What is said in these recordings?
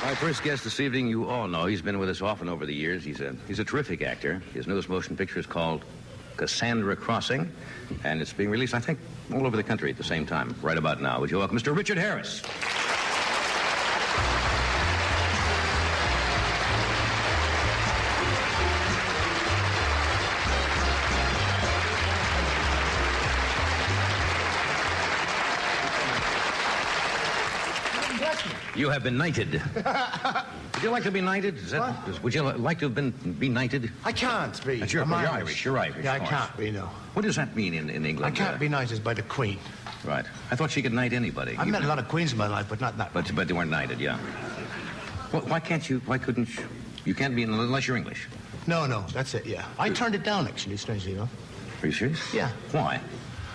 My first guest this evening, you all know. He's been with us often over the years. He's a terrific actor. His newest motion picture is called Cassandra Crossing, and it's being released, I think, all over the country at the same time, right about now. Would you welcome Mr. Richard Harris? You have been knighted. Would you like to be knighted? Would you like to be knighted? I can't be. You're Irish. You're Irish. Yeah, I can't be, no. What does that mean in England? I can't be knighted by the Queen. Right. I thought she could knight anybody. I've met a lot of queens in my life, but not that one. But they weren't knighted, yeah. Well, why couldn't you? You can't be unless you're English. No, that's it, yeah. I turned it down, actually, strangely enough. Are you serious? Yeah. Why?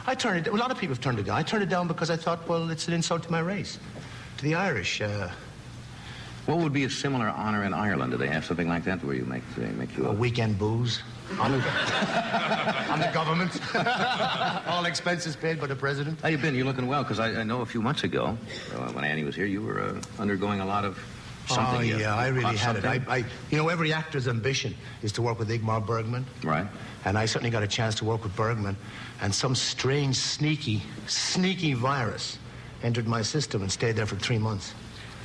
I turned it down. A lot of people have turned it down. I turned it down because I thought, well, it's an insult to my race. To the Irish. What would be a similar honor in Ireland? Do they have something like that where they make you a weekend booze on the government? All expenses paid by the president? How you been? You're looking well, because I know a few months ago, when Annie was here, you were undergoing a lot of something. Oh, yeah, I really had it. Every actor's ambition is to work with Ingmar Bergman. Right. And I certainly got a chance to work with Bergman, and some strange, sneaky virus entered my system and stayed there for 3 months.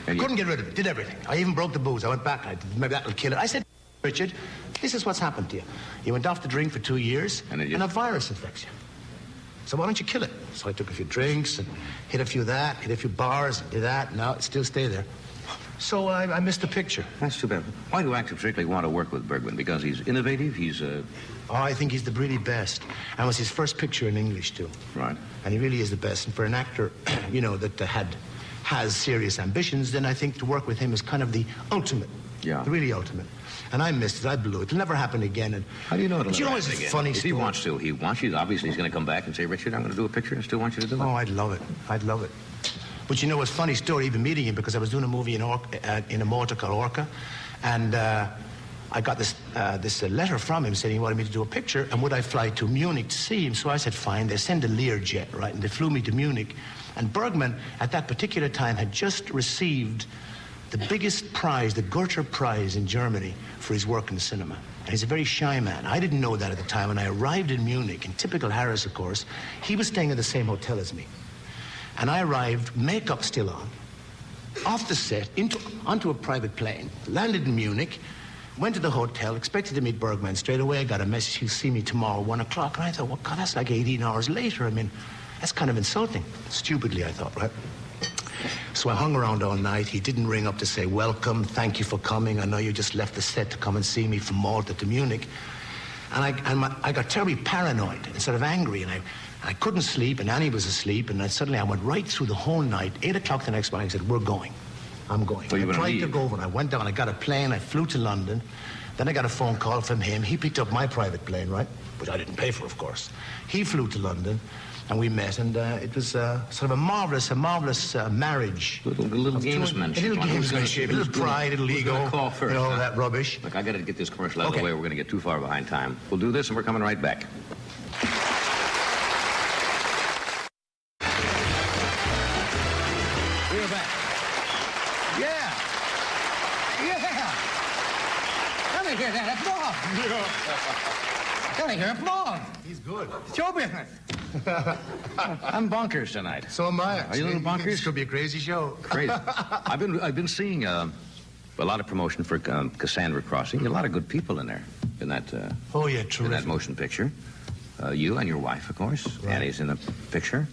Couldn't get rid of it, did everything. I even broke the booze. I went back, maybe that'll kill it. I said, Richard, this is what's happened to you. You went off the drink for 2 years, and a virus infects you. So why don't you kill it? So I took a few drinks and hit a few bars, did that, and now it still stay there. So I missed the picture. That's too bad. Why do actors particularly want to work with Bergman? Because he's innovative, I think he's the really best. And it was his first picture in English, too. Right. And he really is the best. And for an actor, that has serious ambitions, then I think to work with him is kind of the ultimate. Yeah. The really ultimate. And I missed it. I blew it. It'll never happen again. And how do you know it'll never happen again? Funny if he wants to. Obviously he's going to come back and say, Richard, I'm going to do a picture. I still want you to do it. Oh, I'd love it. But it's a funny story, even meeting him, because I was doing a movie in a motor called Orca, and I got this letter from him saying he wanted me to do a picture, and would I fly to Munich to see him? So I said, fine. They send a Learjet, right? And they flew me to Munich. And Bergman, at that particular time, had just received the biggest prize, the Goethe Prize in Germany, for his work in the cinema. And he's a very shy man. I didn't know that at the time. When I arrived in Munich, in typical Harris, of course, he was staying in the same hotel as me. And I arrived, makeup still on, off the set, onto a private plane, landed in Munich, went to the hotel, expected to meet Bergman. Straight away, I got a message, he'll see me tomorrow, 1 o'clock. And I thought, well, God, that's like 18 hours later. I mean, that's kind of insulting. Stupidly, I thought, right? So I hung around all night. He didn't ring up to say, welcome, thank you for coming. I know you just left the set to come and see me from Malta to Munich. And I got terribly paranoid and sort of angry, and I couldn't sleep, and Annie was asleep, and suddenly I went right through the whole night. 8 o'clock the next morning, I said, we're going. I'm going. So I tried to go, and I went down, I got a plane, I flew to London. Then I got a phone call from him. He picked up my private plane, right? Which I didn't pay for, of course. He flew to London, and we met, and it was sort of a marvelous marriage. Little gamesmanship. A little gamesmanship, a little pride, a little ego. Call first, that rubbish. Look, I got to get this commercial out of the way. We're going to get too far behind time. We'll do this, and we're coming right back. We're back. Yeah. Let me hear that applause. Let me hear applause. He's good. Show business. I'm bonkers tonight. So am I. Are you a little bonkers? This could be a crazy show. Crazy. I've been seeing a lot of promotion for Cassandra Crossing. A lot of good people in there, in that. Oh yeah, terrific. In that motion picture. You and your wife, of course. Right. Annie's in the picture.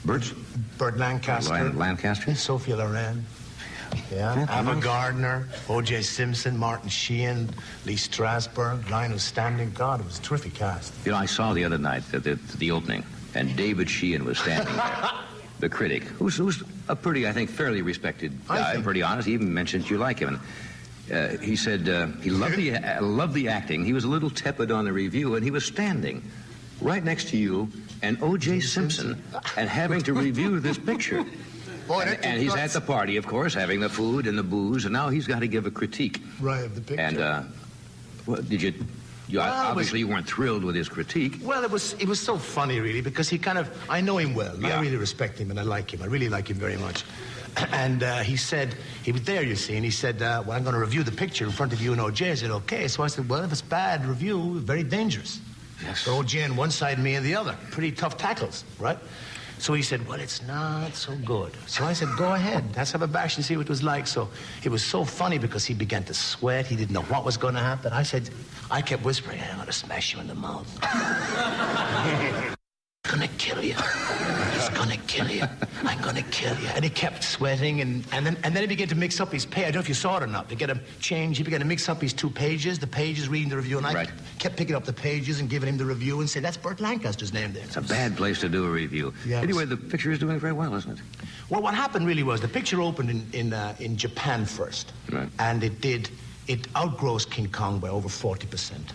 Bert Lancaster. Lancaster. Sophia Loren. Yeah. Ava Gardner, O.J. Simpson, Martin Sheehan, Lee Strasberg, Lionel Standing. God, it was a terrific cast. I saw the other night the opening, and David Sheehan was standing there. The critic, who's a pretty, I think, fairly respected guy, pretty honest. He even mentioned you like him. And, he said he loved the acting. He was a little tepid on the review, and he was standing right next to you and O.J. Simpson and having to review this picture. Boy, and he's at the party, of course, having the food and the booze, and now he's got to give a critique. Right, of the picture. And, did you Obviously, you weren't thrilled with his critique. Well, it was so funny, really, because I know him well. Yeah. I really respect him, and I like him. I really like him very much. And he said, he was there, you see, and he said, well, I'm going to review the picture in front of you and O.J. I said, okay. So I said, well, if it's bad review, very dangerous. Yes. So O.J. on one side, me on the other. Pretty tough tackles, right? So he said, well, it's not so good. So I said, go ahead. Let's have a bash and see what it was like. So it was so funny because he began to sweat. He didn't know what was going to happen. I kept whispering, I'm going to smash you in the mouth. I'm going to kill you. He's going to kill you. I'm going to kill you. And he kept sweating, and then he began to mix up his page. I don't know if you saw it or not. To get him changed, he began to mix up his two pages, the pages reading the review, and I kept picking up the pages and giving him the review and saying, that's Burt Lancaster's name there. It's a bad place to do a review. Yes. Anyway, the picture is doing very well, isn't it? Well, what happened really was the picture opened in Japan first. Right. And it outgrossed King Kong by over 40%.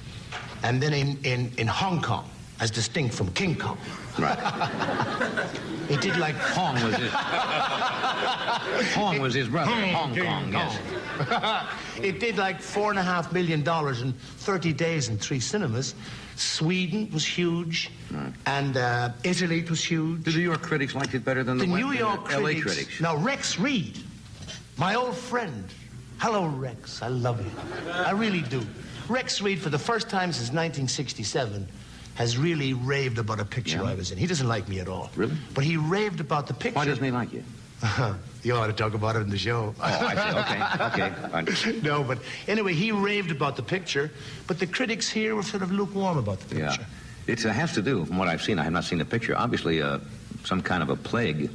And then in Hong Kong, as distinct from King Kong. Right. It did like... Hong was his brother. Hong Kong, yes. It did like $4.5 million in 30 days in 3 cinemas. Sweden was huge, and Italy was huge. Do the New York critics like it better than the New York LA critics? Now, Rex Reed, my old friend. Hello, Rex. I love you. I really do. Rex Reed, for the first time since 1967, has really raved about a picture I was in. He doesn't like me at all. Really? But he raved about the picture. Why doesn't he like you? You ought to talk about it in the show. Oh, I see. Okay. No, but anyway, he raved about the picture, but the critics here were sort of lukewarm about the picture. Yeah. It has to do, from what I've seen, I have not seen the picture, obviously some kind of a plague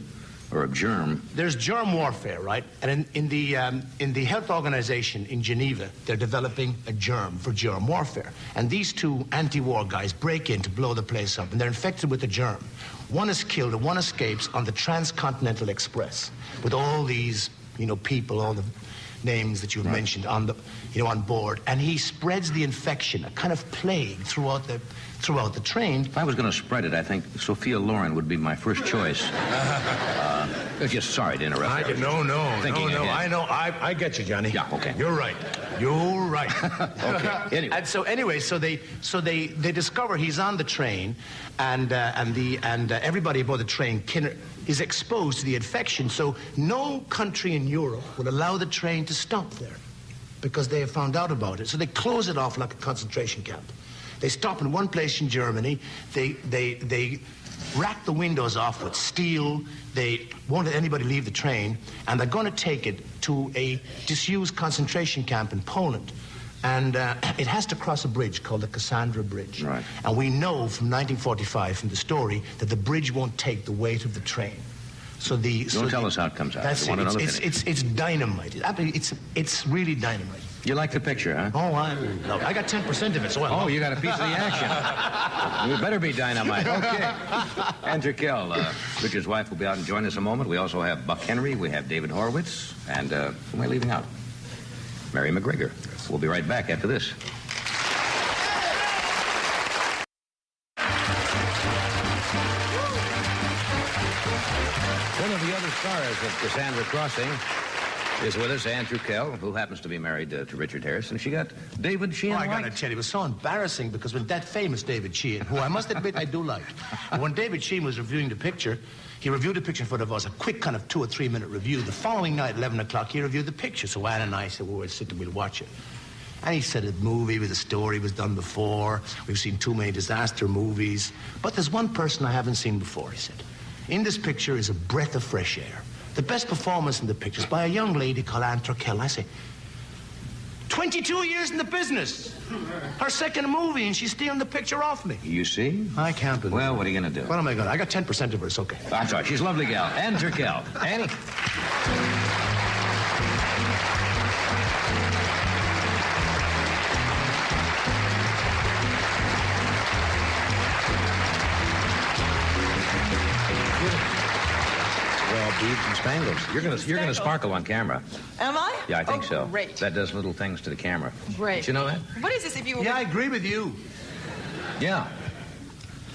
or a germ. There's germ warfare, right? And in the health organization in Geneva, they're developing a germ for germ warfare. And these two anti-war guys break in to blow the place up, and they're infected with the germ. One is killed and one escapes on the Transcontinental Express with all these, people, all the names that you've mentioned on board. And he spreads the infection, a kind of plague throughout the train. If I was going to spread it, I think Sophia Loren would be my first choice. Just sorry to interrupt. No. I know. I get you, Johnny. Yeah. Okay. You're right. Okay. Anyway. And so they discover he's on the train, and everybody aboard the train is exposed to the infection. So no country in Europe will allow the train to stop there because they have found out about it. So they close it off like a concentration camp. They stop in one place in Germany. They rack the windows off with steel. They won't let anybody leave the train, and they're going to take it to a disused concentration camp in Poland. And it has to cross a bridge called the Cassandra Bridge. Right. And we know from 1945, from the story, that the bridge won't take the weight of the train. Don't tell us how it comes out. That's it. It's dynamite. It's really dynamite. You like the picture, huh? Oh, I got 10% of it, so you got a piece of the action. You better be dynamite. Okay. And Turkel, Richard's wife, will be out and join us in a moment. We also have Buck Henry, we have David Horowitz, and who am I leaving out? Mary McGregor. We'll be right back after this. One of the other stars of Cassandra Crossing is with us, Ann Turkel, who happens to be married to Richard Harris, and she got David Sheehan. I got to tell you, it was so embarrassing because when that famous David Sheehan, who I must admit I do like, when David Sheehan was reviewing the picture, he reviewed the picture in front of us, a quick kind of 2 or 3 minute review. The following night, 11 o'clock, he reviewed the picture. So Ann and I said, well, we'll sit and we'll watch it. And he said a movie with a story was done before. We've seen too many disaster movies. But there's one person I haven't seen before, he said. In this picture is a breath of fresh air. The best performance in the picture is by a young lady called Ann Turkel. I say, 22 years in the business. Her second movie, and she's stealing the picture off me. You see? I can't believe it. Well, what are you going to do? What am I going to do? I got 10% of her. It's okay. That's right. She's a lovely gal. Ann Turkel. Annie. Beads and spangles. You're gonna sparkle on camera. Am I? Yeah, I think so. Great. That does little things to the camera. Great. Did you know that? What is this? If you I agree with you. Yeah.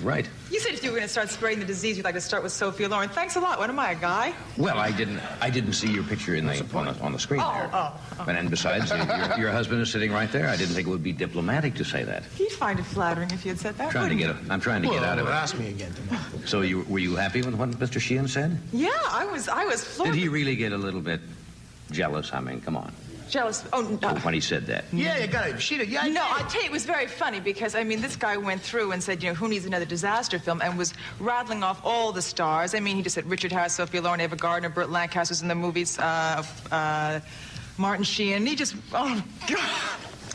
Right. You said if you were going to start spreading the disease, you'd like to start with Sophia Loren. Thanks a lot. What am I, a guy? Well, I didn't see your picture on the screen there. Oh. And besides, your husband is sitting right there. I didn't think it would be diplomatic to say that. He'd find it flattering if you had said that. I'm trying to get out of it. Ask me again tonight. So were you happy with what Mr. Sheehan said? Yeah, I was floored. Did he really get a little bit jealous? I mean, come on. Jealous? Oh, no. When he said that. Yeah, you got it. Yeah, no, I tell you, it was very funny because, I mean, this guy went through and said, who needs another disaster film, and was rattling off all the stars. I mean, he just said Richard Harris, Sophia Loren, Ava Gardner, Burt Lancaster was in the movies, Martin Sheehan. He just, oh, God,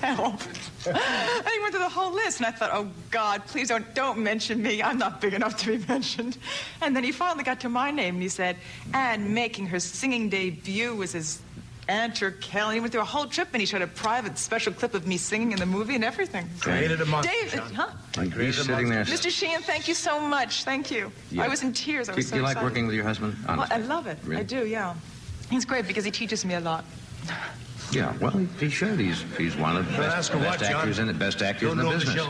help. And he went through the whole list, and I thought, oh, God, please don't mention me. I'm not big enough to be mentioned. And then he finally got to my name, and he said, and making her singing debut was his Aunt Turkel, and he went through a whole trip, and he showed a private special clip of me singing in the movie and everything. Created a monster, David, huh? He's sitting there. Mr. Sheehan, thank you so much. Thank you. Yeah. I was in tears. I was so Do you like excited. working with your husband? Well, Honestly. I love it. Really? I do, yeah. He's great because he teaches me a lot. Yeah, well, he should. He's one of the best actors in the business.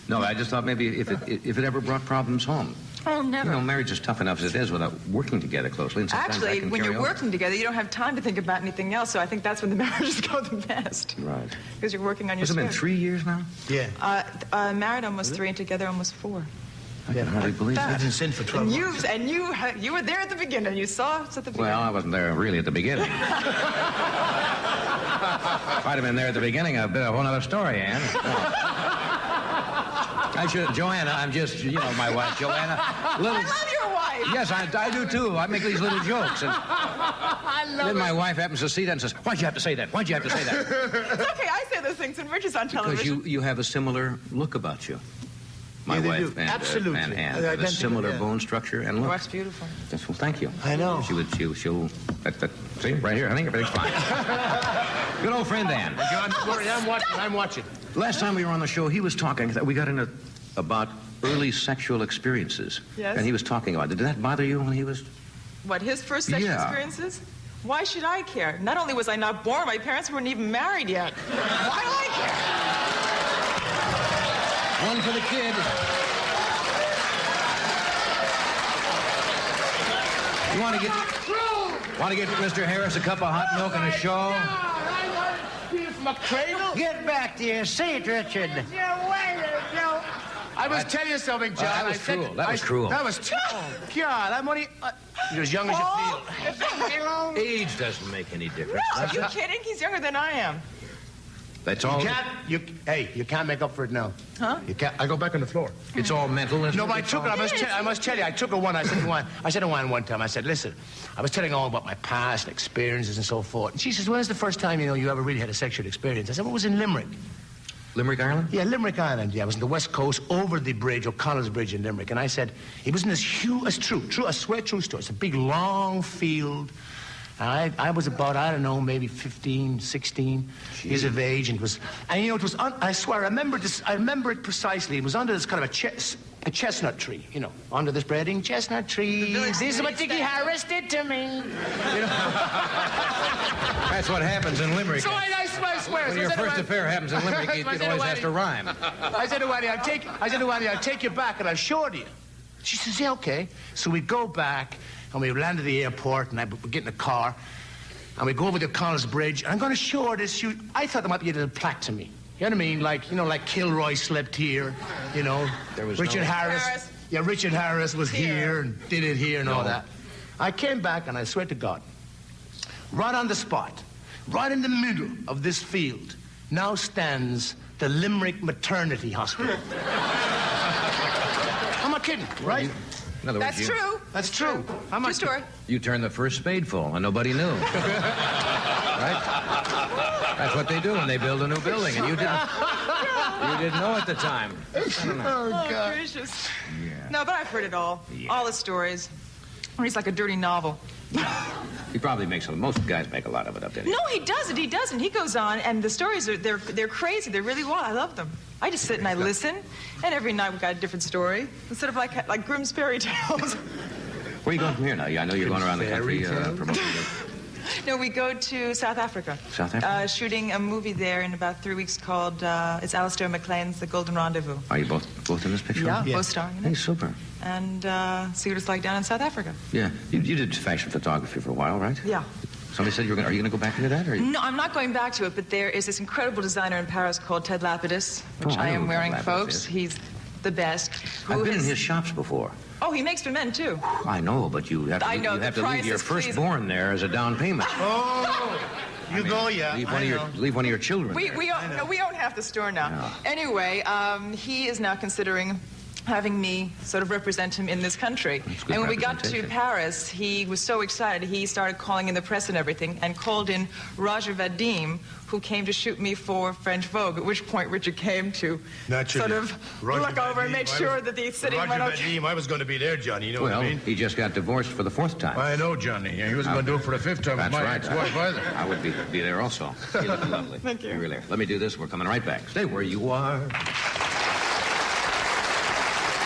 No, I just thought maybe if it ever brought problems home. Oh, never. Marriage is tough enough as it is without working together closely. And sometimes Actually, when you're over. working together, you don't have time to think about anything else, so I think that's when the marriages go the best. Right. Because you're working on your Has it been script. 3 years now? Yeah. Married almost 3 and together almost 4. I can hardly believe Lived that. in sin for 12 months. And you were there at the beginning. You saw us at the beginning. Well, I wasn't there really at the beginning. If I'd have been there at the beginning, I'd been a whole other story, Ann. Joanna, I'm just, my wife, Joanna. I love your wife. Yes, I do too. I make these little jokes. And then my wife happens to see that and says, why'd you have to say that? Why'd you have to say that? It's okay. I say those things when Rich is on television. Because you have a similar look about you. My Yeah, they wife do. and Absolutely. and Ann have a similar bone structure and look. Oh, that's beautiful. Yes, well, thank you. I know. She'll see, right here, I think everything's fine. Good old friend, Ann. John, I'm watching. Last time we were on the show, he was talking, we got into about early sexual experiences. Yes. And he was talking about it. Did that bother you when he was... What, his first sexual Yeah. experiences? Why should I care? Not only was I not born, my parents weren't even married yet. Why do I care? One for the kid. You want to get Mr. Harris a cup of hot milk and a show? Get back to your seat, Richard. I must tell you something, John. that was cruel. That was cruel. That was God, I'm only... you're as young as you feel. Age doesn't make any difference. No, are you kidding? He's younger than I am. That's all. You can't make up for it now. Huh? You can't. I go back on the floor. It's all mental. Isn't No, it? but I took it. I must tell you, I took a one. I said to one time, I said, listen, I was telling all about my past and experiences and so forth. And she says, when's the first time, you ever really had a sexual experience? I said, well, it was in Limerick. Limerick, Ireland? Yeah, Limerick Island. Yeah, I was on the west coast, over the bridge, O'Connell's Bridge in Limerick. And I said, it was in this huge, it's true, I swear true story. It's a big, long field. And I was about, I don't know, maybe 15, 16 years of age. And it was, I swear, I remember it precisely. It was under this kind of a chestnut tree, under this spreading chestnut tree. This is what Dickie Harris did to me. That's what happens in Limerick. So I swear. When your first affair happens in Limerick, it always has to rhyme. I said to Waddy, I'll take you back and I'll show it to you. She says, yeah, okay. So we go back and we land at the airport and we get in a car and we go over the O'Connell's Bridge and I'm going to show her this. I thought there might be a little plaque to me. You know what I mean? Like Kilroy slept here, There was Richard no... Harris. Yeah, Richard Harris was here and did it here and all that. I came back and I swear to God, right on the spot, right in the middle of this field, now stands the Limerick Maternity Hospital. I'm not kidding, right? In other words, That's true. That's true. I'm True not story. You turned the first spadeful and nobody knew. Right? That's what they do when they build a new building, and you didn't know at the time. Oh, gracious. Yeah. No, but I've heard it all. Yeah. All the stories. It's like a dirty novel. He probably most guys make a lot of it up there. No, he doesn't. He doesn't. He goes on, and the stories they're crazy. They're really wild. I love them. I just sit and I listen, and every night we've got a different story instead of like Grimm's fairy tales. Where are you going from here now? I know you're going around the country promoting No, we go to South Africa. South Africa? Shooting a movie there in about 3 weeks called, it's Alistair MacLean's The Golden Rendezvous. Are you both in this picture? Yeah, Yeah. both starring in Hey, it. super. And see what it's like down in South Africa. Yeah. You did fashion photography for a while, right? Yeah. Somebody said are you going to go back into that? Or No, I'm not going back to it, but there is this incredible designer in Paris called Ted Lapidus, which I I know am who Ted wearing, Lapidus folks. is. He's the best. I've been in his shops before. Oh, he makes for men, too. I know, but you have to, I know, you the have to leave price your is pleasing. firstborn there as a down payment. Oh, you go, yeah. Leave one of your children We there. we own half the store now. No. Anyway, he is now considering having me sort of represent him in this country. That's good And when we got to representation. Paris, he was so excited, he started calling in the press and everything and called in Roger Vadim, who came to shoot me for French Vogue, at which point Richard came to sort of look over and make sure that the sitting went okay. I was going to be there, Johnny. You know what Well, I mean? he just got divorced for the 4th time. I know, Johnny. He wasn't going to do it for the 5th time with That's my right. ex-wife either. I would be there also. You look lovely. Thank you. Really. Let me do this. We're coming right back. Stay where you are.